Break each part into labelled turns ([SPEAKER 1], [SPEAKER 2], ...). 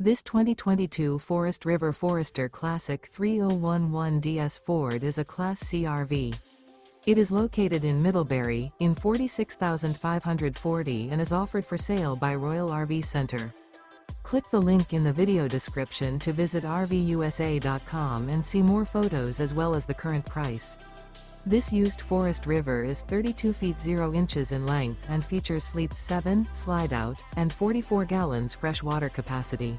[SPEAKER 1] This 2022 Forest River Forester Classic 3011DS Ford is a Class C RV. It is located in Middlebury, in 46,540 and is offered for sale by Royal RV Center. Click the link in the video description to visit RVUSA.com and see more photos as well as the current price. This used Forest River is 32 feet 0 inches in length and features sleeps 7, Slideout, and 44 gallons fresh water capacity.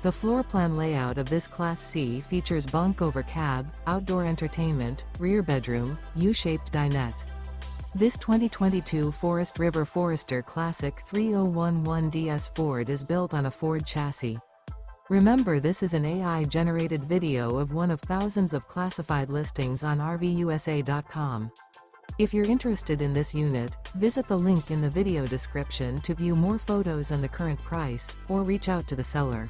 [SPEAKER 1] The floor plan layout of this Class C features bunk over cab, outdoor entertainment, rear bedroom, U-shaped dinette. This 2022 Forest River Forester Classic 3011DS Ford is built on a Ford chassis. Remember, this is an AI-generated video of one of thousands of classified listings on RVUSA.com. If you're interested in this unit, visit the link in the video description to view more photos and the current price, or reach out to the seller.